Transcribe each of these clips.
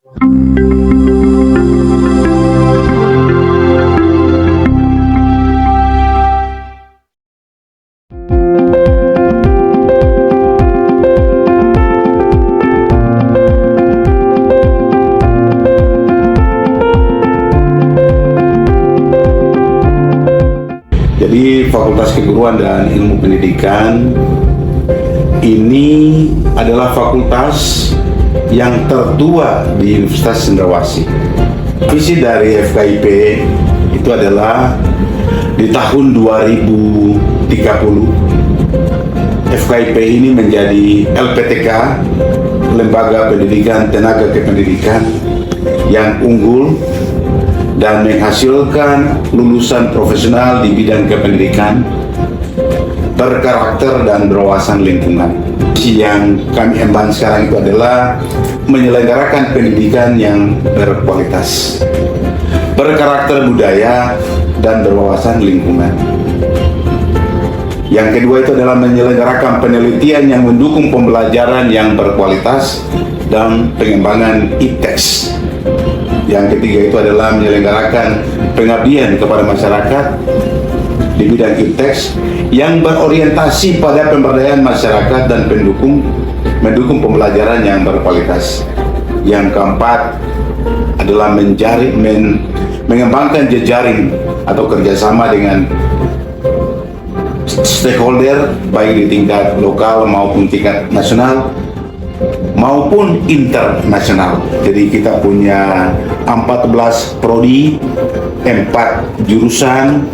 Jadi Fakultas Keguruan dan Ilmu Pendidikan ini adalah fakultas yang tertua di Universitas Cendrawasih. Visi dari FKIP itu adalah di tahun 2030 FKIP ini menjadi LPTK, Lembaga Pendidikan Tenaga Kependidikan yang unggul dan menghasilkan lulusan profesional di bidang kependidikan berkarakter dan berwawasan lingkungan. Yang kami emban sekarang itu adalah menyelenggarakan pendidikan yang berkualitas, berkarakter budaya, dan berwawasan lingkungan. Yang kedua itu adalah menyelenggarakan penelitian yang mendukung pembelajaran yang berkualitas dan pengembangan IPTEX. Yang ketiga itu adalah menyelenggarakan pengabdian kepada masyarakat di bidang IPTEX yang berorientasi pada pemberdayaan masyarakat dan mendukung pembelajaran yang berkualitas. Yang keempat adalah mengembangkan jejaring atau kerjasama dengan stakeholder baik di tingkat lokal maupun tingkat nasional maupun internasional. Jadi kita punya 14 prodi, 4 jurusan,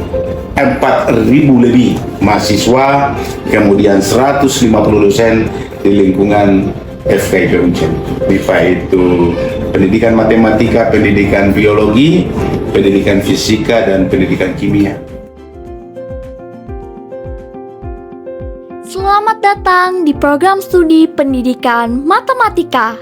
4.000 lebih mahasiswa, kemudian 150 dosen di lingkungan FKIP Unsur. MIPA itu pendidikan matematika, pendidikan biologi, pendidikan fisika, dan pendidikan kimia. Selamat datang di program studi pendidikan matematika.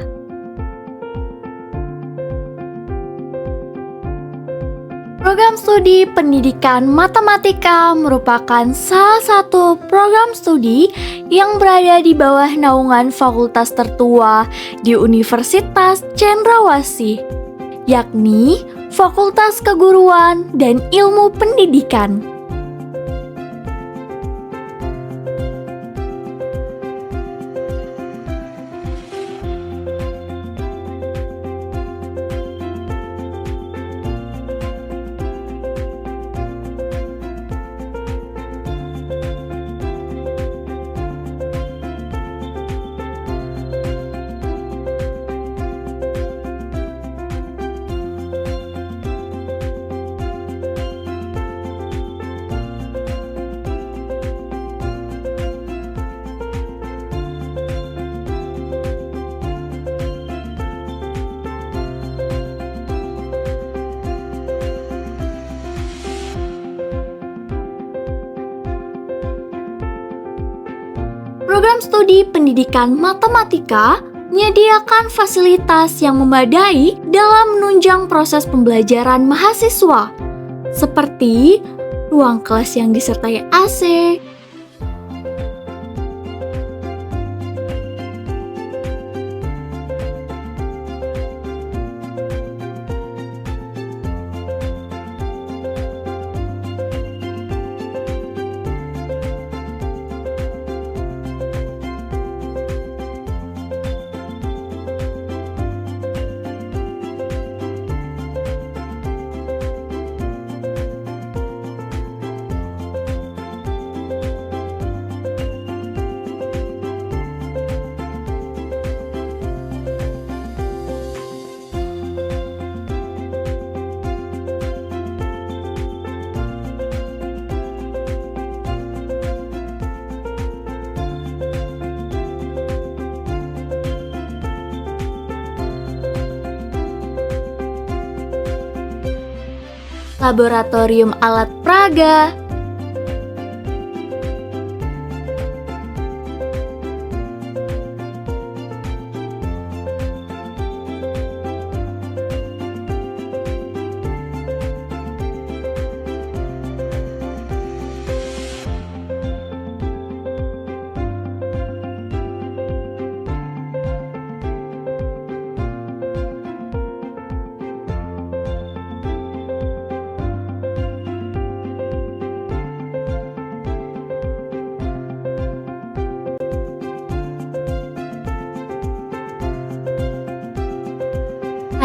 Program studi pendidikan matematika merupakan salah satu program studi yang berada di bawah naungan fakultas tertua di Universitas Cendrawasih, yakni Fakultas Keguruan dan Ilmu Pendidikan. Program studi pendidikan matematika menyediakan fasilitas yang memadai dalam menunjang proses pembelajaran mahasiswa, seperti ruang kelas yang disertai AC, laboratorium alat peraga,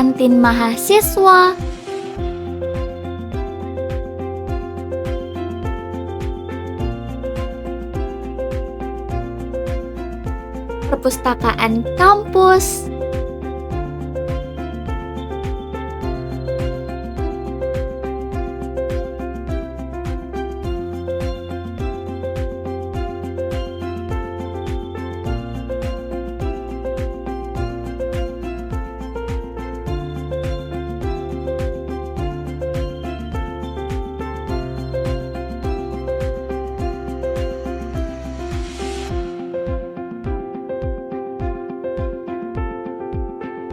kantin mahasiswa, perpustakaan kampus,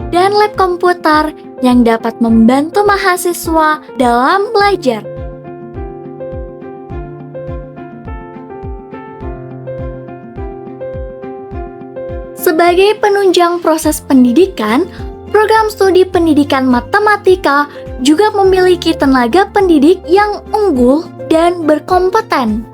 dan lab komputer yang dapat membantu mahasiswa dalam belajar. Sebagai penunjang proses pendidikan, program studi pendidikan matematika juga memiliki tenaga pendidik yang unggul dan berkompeten.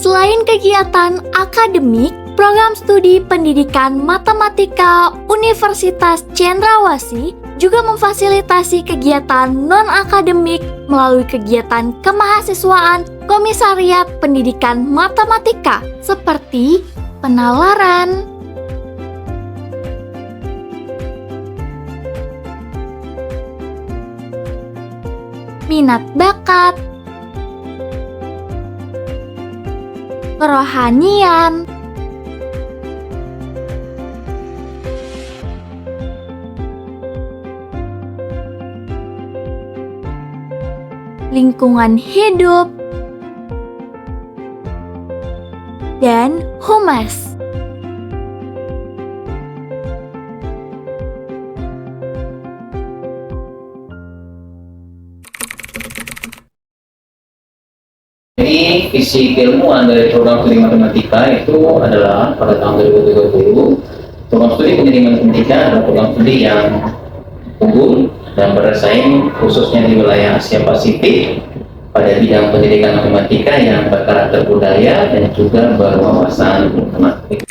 Selain kegiatan akademik, program studi pendidikan matematika Universitas Cendrawasih juga memfasilitasi kegiatan non-akademik melalui kegiatan kemahasiswaan Komisariat Pendidikan Matematika seperti penalaran, minat bakat, kerohanian, lingkungan hidup, dan humas. Jadi visi keilmuan dari program studi matematika itu adalah pada tahun 2030 program studi pendidikan matematika adalah program studi yang unggul dan bersaing khususnya di wilayah Asia Pasifik pada bidang pendidikan matematika yang berkarakter budaya dan juga berwawasan matematika.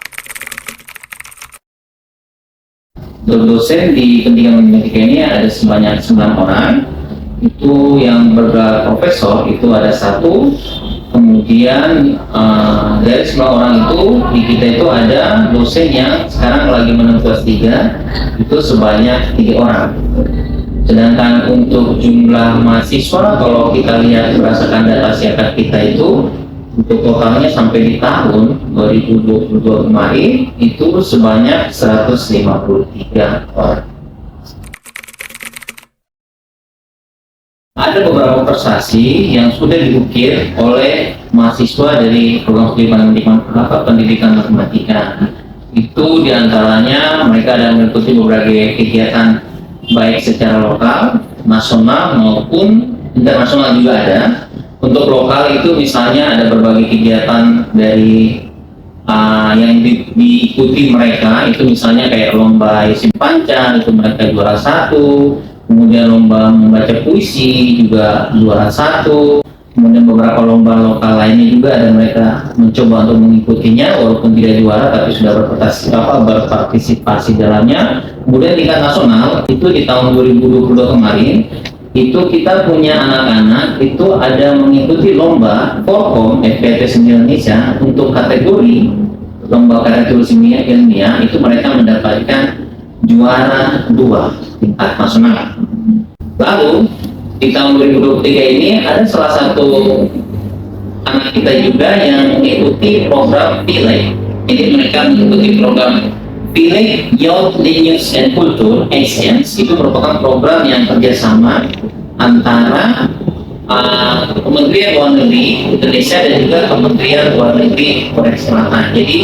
Dosen di pendidikan matematika ini ada sebanyak 9 orang. Itu yang bergelar profesor itu ada 1, kemudian dari 9 orang itu di kita itu ada dosen yang sekarang lagi menempuh S3 itu sebanyak 3 orang. Sedangkan untuk jumlah mahasiswa kalau kita lihat berdasarkan data siakat kita itu untuk totalnya sampai di tahun 2022 kemarin itu sebanyak 153 orang. Ada beberapa prestasi yang sudah diukir oleh mahasiswa dari program studi pendidikan matematika. Itu diantaranya mereka ada mengikuti berbagai kegiatan baik secara lokal, nasional maupun internasional juga ada. Untuk lokal itu misalnya ada berbagai kegiatan dari yang diikuti mereka itu misalnya kayak lomba isim panca itu mereka juara 1. Kemudian lomba membaca puisi juga juara 1. Kemudian beberapa lomba lokal lainnya juga ada mereka mencoba untuk mengikutinya walaupun tidak juara tapi sudah berpartisipasi dalamnya. Kemudian tingkat nasional itu di tahun 2022 kemarin itu kita punya anak-anak itu ada mengikuti lomba Forkom FPTS Indonesia untuk kategori lomba kategori ilmiah itu mereka mendapatkan juara 2 tingkat nasional. Lalu di tahun 2023 ini ada salah satu anak kita juga yang mengikuti program PILEG. Jadi mereka mengikuti program PILEG Youth News and Culture Exchange. Itu merupakan program yang kerjasama antara Kementerian Luar Negeri Indonesia dan juga Kementerian Luar Negeri Korea Selatan. Jadi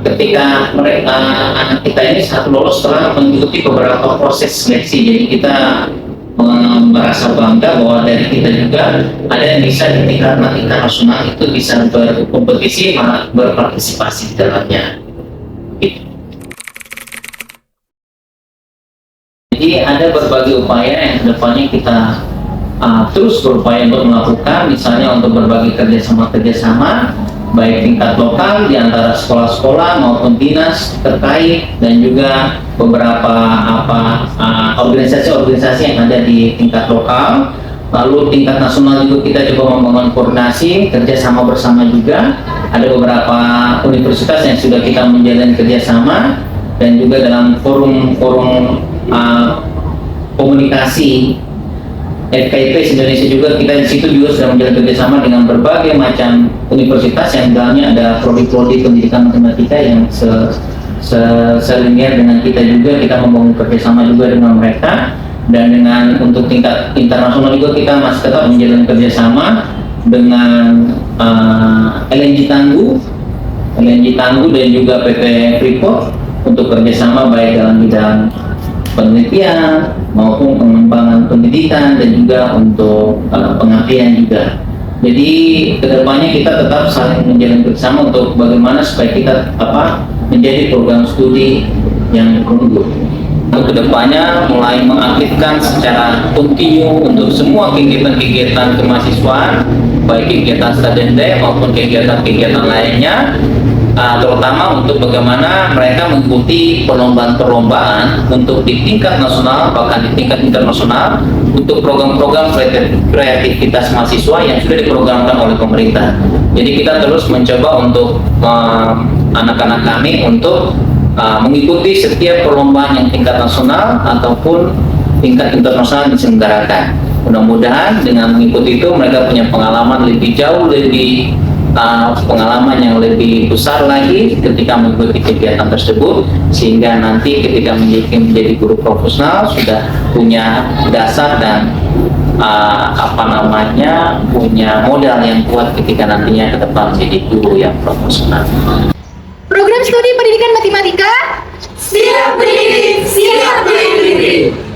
ketika mereka anak kita ini satu lolos setelah mengikuti beberapa proses seleksi, jadi kita merasa bangga bahwa dari kita juga ada yang bisa di tingkat nasional itu bisa berkompetisi, malah berpartisipasi di dalamnya. Jadi ada berbagai upaya yang kedepannya kita terus berupaya untuk melakukan, misalnya untuk berbagai kerjasama baik tingkat lokal di antara sekolah-sekolah maupun dinas terkait, dan juga beberapa organisasi-organisasi yang ada di tingkat lokal. Lalu tingkat nasional juga kita coba membangun koordinasi kerjasama bersama juga. Ada beberapa universitas yang sudah kita menjalin kerjasama, dan juga dalam forum-forum komunikasi FKIP Indonesia juga kita di situ juga sudah menjalin kerjasama dengan berbagai macam universitas yang dalamnya ada prodi-prodi pendidikan matematika yang selinier dengan kita juga. Kita membangun kerjasama juga dengan mereka, dan dengan untuk tingkat internasional juga kita masih tetap menjalin kerjasama dengan LNG Tangguh dan juga PT Freeport untuk kerjasama baik dalam bidang penelitian maupun pengembangan pendidikan, dan juga untuk pengabdian juga. Jadi kedepannya kita tetap saling menjalin kerjasama untuk bagaimana supaya kita menjadi program studi yang unggul. Untuk kedepannya mulai mengaktifkan secara kontinu untuk semua kegiatan-kegiatan kemahasiswaan, baik kegiatan student day maupun kegiatan-kegiatan lainnya, terutama untuk bagaimana mereka mengikuti perlombaan-perlombaan untuk di tingkat nasional bahkan di tingkat internasional untuk program-program kreativitas mahasiswa yang sudah diprogramkan oleh pemerintah. Jadi kita terus mencoba untuk anak-anak kami untuk mengikuti setiap perlombaan yang tingkat nasional ataupun tingkat internasional diselenggarakan. Mudah-mudahan dengan mengikuti itu mereka punya pengalaman pengalaman yang lebih besar lagi ketika mengikuti kegiatan tersebut, sehingga nanti ketika menjadi guru profesional sudah punya dasar dan punya modal yang kuat ketika nantinya ke depan menjadi guru yang profesional. Program studi pendidikan matematika Siap mendidik, siap mendidik.